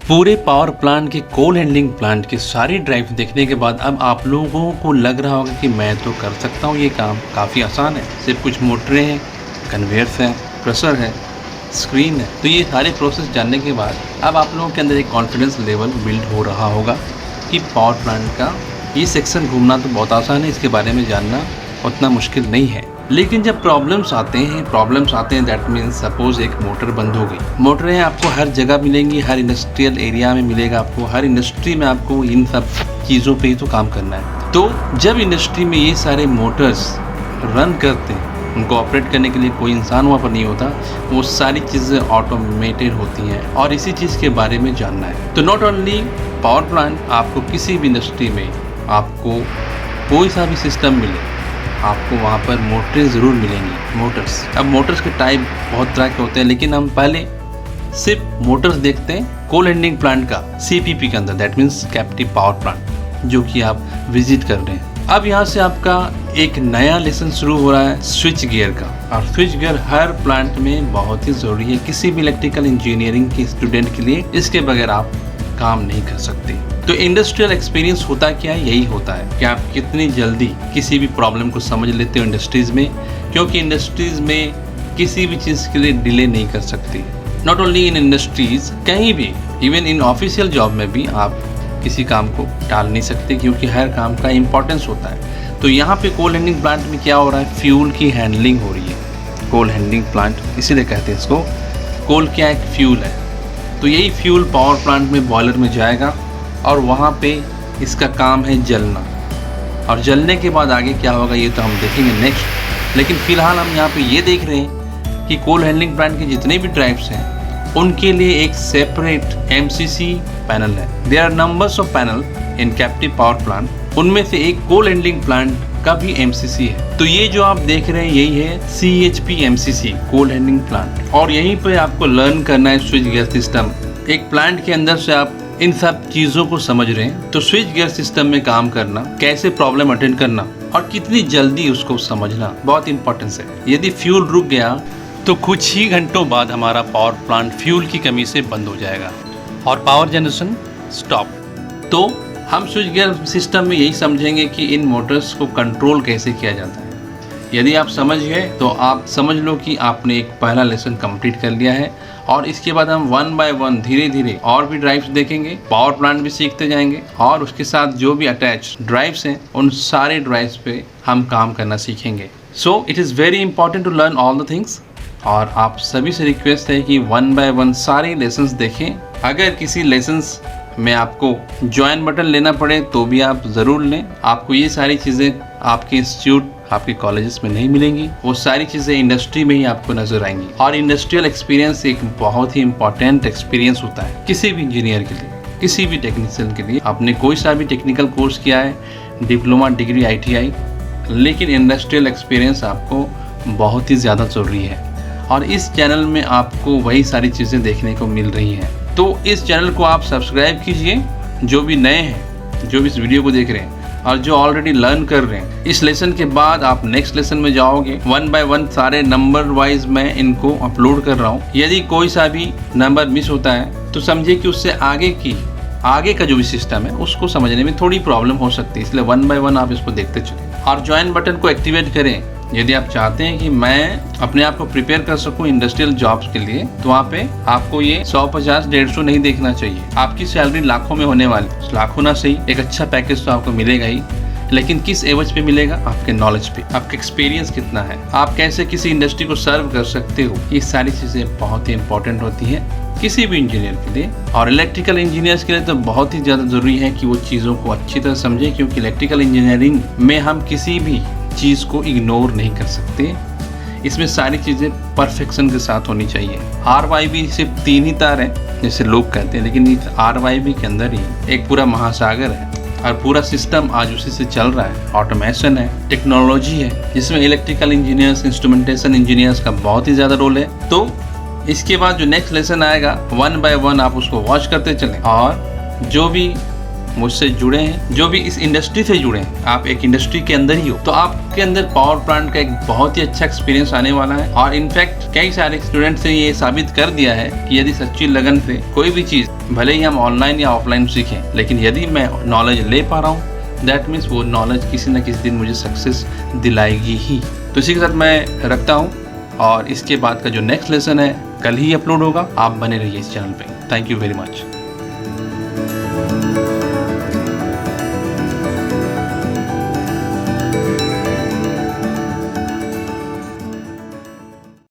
पूरे power plant के कोल handling plant की सारी ड्राइव देखने के बाद अब आप लोगों को लग रहा होगा कि मैं तो कर सकता हूँ ये काम, काफ़ी आसान है। सिर्फ कुछ मोटरें हैं, कन्वेयर्स हैं, प्रेशर है, स्क्रीन है। तो ये सारे प्रोसेस जानने के बाद अब आप लोगों के अंदर एक कॉन्फिडेंस लेवल बिल्ड हो रहा होगा कि पावर प्लांट का ये सेक्शन घूमना तो बहुत आसान है, इसके बारे में जानना उतना मुश्किल नहीं है। लेकिन जब प्रॉब्लम्स आते हैं दैट मीन्स सपोज एक मोटर बंद हो गई। मोटरें आपको हर जगह मिलेंगी, हर इंडस्ट्रियल एरिया में मिलेगा आपको, हर इंडस्ट्री में आपको इन सब चीज़ों पे ही तो काम करना है। तो जब इंडस्ट्री में ये सारे मोटर्स रन करते हैं, उनको ऑपरेट करने के लिए कोई इंसान वहाँ पर नहीं होता, वो सारी चीज़ें ऑटोमेटेड होती हैं और इसी चीज़ के बारे में जानना है। तो नॉट ओनली पावर प्लांट, आपको किसी भी इंडस्ट्री में आपको कोई सा भी सिस्टम मिले, आपको वहाँ पर मोटरें ज़रूर मिलेंगी। मोटर्स, अब मोटर्स के टाइप बहुत तरह के होते हैं, लेकिन हम पहले सिर्फ मोटर्स देखते हैं कोल हैंडलिंग प्लांट का CPP के अंदर, that means captive power plant, जो कि आप विजिट कर रहे हैं। अब यहाँ से आपका एक नया लेसन शुरू हो रहा है स्विच गियर का, और स्विच गियर हर प्लांट में बहुत ही ज़रूरी है किसी भी इलेक्ट्रिकल इंजीनियरिंग के स्टूडेंट के लिए। इसके बगैर आप काम नहीं कर सकते। तो इंडस्ट्रियल एक्सपीरियंस होता क्या है, यही होता है कि आप कितनी जल्दी किसी भी प्रॉब्लम को समझ लेते हो इंडस्ट्रीज़ में, क्योंकि इंडस्ट्रीज़ में किसी भी चीज़ के लिए डिले नहीं कर सकती। नॉट ओनली इन इंडस्ट्रीज़, कहीं भी, इवन इन ऑफिशियल जॉब में भी आप किसी काम को टाल नहीं सकते, क्योंकि हर काम का इम्पोर्टेंस होता है। तो यहाँ पे कोल हैंडलिंग प्लांट में क्या हो रहा है, फ्यूल की हैंडलिंग हो रही है। कोल हैंडलिंग प्लांट इसीलिए कहते हैं इसको। कोल क्या एक फ्यूल है, तो यही फ्यूल पावर प्लांट में बॉयलर में जाएगा और वहाँ पे इसका काम है जलना, और जलने के बाद आगे क्या होगा ये तो हम देखेंगे नेक्स्ट। लेकिन फ़िलहाल हम यहाँ पे ये देख रहे हैं कि कोल हैंडलिंग प्लांट के जितने भी ड्राइव्स हैं उनके लिए एक सेपरेट MCC पैनल है। There are numbers of panel in captive power plant, उनमें से एक कोल हैंडलिंग प्लांट का भी MCC है। तो ये जो आप देख रहे हैं यही है CHP MCC, coal handling plant, और यहीं पे आपको लर्न करना है स्विच गियर सिस्टम। एक प्लांट के अंदर से आप इन सब चीज़ों को समझ रहे हैं, तो स्विच गियर सिस्टम में काम करना, कैसे प्रॉब्लम अटेंड करना और कितनी जल्दी उसको समझना बहुत इंपॉर्टेंस है। यदि फ्यूल रुक गया तो कुछ ही घंटों बाद हमारा पावर प्लांट फ्यूल की कमी से बंद हो जाएगा और पावर जनरेशन स्टॉप। तो हम स्विच गियर सिस्टम में यही समझेंगे कि इन मोटर्स को कंट्रोल कैसे किया जाता है। यदि आप समझ गए तो आप समझ लो कि आपने एक पहला लेसन कंप्लीट कर लिया है, और इसके बाद हम 1 बाय 1 धीरे धीरे और भी ड्राइव्स देखेंगे, पावर प्लांट भी सीखते जाएंगे, और उसके साथ जो भी अटैच ड्राइव्स हैं उन सारे ड्राइव्स पे हम काम करना सीखेंगे। So it is very important to learn all the things, और आप सभी से रिक्वेस्ट है कि 1 बाय 1 सारे लेसन्स देखें। अगर किसी लेसन्स में आपको ज्वाइन बटन लेना पड़े तो भी आप ज़रूर लें। आपको ये सारी चीज़ें आपके इंस्टीट्यूट, आपके कॉलेजेस में नहीं मिलेंगी, वो सारी चीज़ें इंडस्ट्री में ही आपको नज़र आएंगी। और इंडस्ट्रियल एक्सपीरियंस एक बहुत ही इंपॉर्टेंट एक्सपीरियंस होता है किसी भी इंजीनियर के लिए, किसी भी टेक्नीशियन के लिए। आपने कोई सा भी टेक्निकल कोर्स किया है, डिप्लोमा, डिग्री, ITI, लेकिन इंडस्ट्रियल एक्सपीरियंस आपको बहुत ही ज़्यादा ज़रूरी है, और इस चैनल में आपको वही सारी चीज़ें देखने को मिल रही हैं। तो इस चैनल को आप सब्सक्राइब कीजिए, जो भी नए हैं, जो भी इस वीडियो को देख रहे हैं और जो ऑलरेडी लर्न कर रहे हैं। इस लेसन के बाद आप नेक्स्ट लेसन में जाओगे, 1 बाय 1 सारे नंबर वाइज मैं इनको अपलोड कर रहा हूँ। यदि कोई सा भी नंबर मिस होता है तो समझिए कि उससे आगे का जो भी सिस्टम है उसको समझने में थोड़ी प्रॉब्लम हो सकती है, इसलिए 1 बाय 1 आप इसको देखते चलें। और ज्वाइन बटन को एक्टिवेट करें यदि आप चाहते हैं कि मैं अपने आप को प्रिपेयर कर सकूं इंडस्ट्रियल जॉब्स के लिए। तो वहाँ पे आपको ये 100, 50, 150 नहीं देखना चाहिए। आपकी सैलरी लाखों में होने वाली, लाखों ना सही, एक अच्छा पैकेज तो आपको मिलेगा ही, लेकिन किस एवज पे मिलेगा, आपके नॉलेज पे, आपका एक्सपीरियंस कितना है, आप कैसे किसी इंडस्ट्री को सर्व कर सकते हो। ये सारी चीज़ें बहुत ही इंपॉर्टेंट होती हैं किसी भी इंजीनियर के लिए, और इलेक्ट्रिकल इंजीनियर्स के लिए तो बहुत ही ज़्यादा ज़रूरी है कि वो चीज़ों को अच्छी तरह समझें, क्योंकि इलेक्ट्रिकल इंजीनियरिंग में हम किसी भी चीज़ को इग्नोर नहीं कर सकते। इसमें सारी चीज़ें परफेक्शन के साथ होनी चाहिए। RYB सिर्फ 3 ही तार हैं जैसे लोग कहते हैं, लेकिन इस RYB के अंदर ही एक पूरा महासागर है, और पूरा सिस्टम आज उसी से चल रहा है। ऑटोमेशन है, टेक्नोलॉजी है, जिसमें इलेक्ट्रिकल इंजीनियर्स, इंस्ट्रूमेंटेशन इंजीनियर्स का बहुत ही ज़्यादा रोल है। तो इसके बाद जो नेक्स्ट लेसन आएगा 1 बाय 1 आप उसको वॉच करते चलें, और जो भी मुझसे जुड़े हैं, जो भी इस इंडस्ट्री से जुड़े हैं, आप एक इंडस्ट्री के अंदर ही हो, तो आपके अंदर पावर प्लांट का एक बहुत ही अच्छा एक्सपीरियंस आने वाला है। और इनफैक्ट कई सारे स्टूडेंट्स ने ये साबित कर दिया है कि यदि सच्ची लगन से कोई भी चीज़, भले ही हम ऑनलाइन या ऑफलाइन सीखें, लेकिन यदि मैं नॉलेज ले पा रहा हूँ, दैट मीन्स वो नॉलेज किसी न किसी दिन मुझे सक्सेस दिलाएगी ही। तो इसी के साथ मैं रखता हूँ, और इसके बाद का जो नेक्स्ट लेसन है कल ही अपलोड होगा। आप बने रहिए इस चैनल पे। Thank you very much.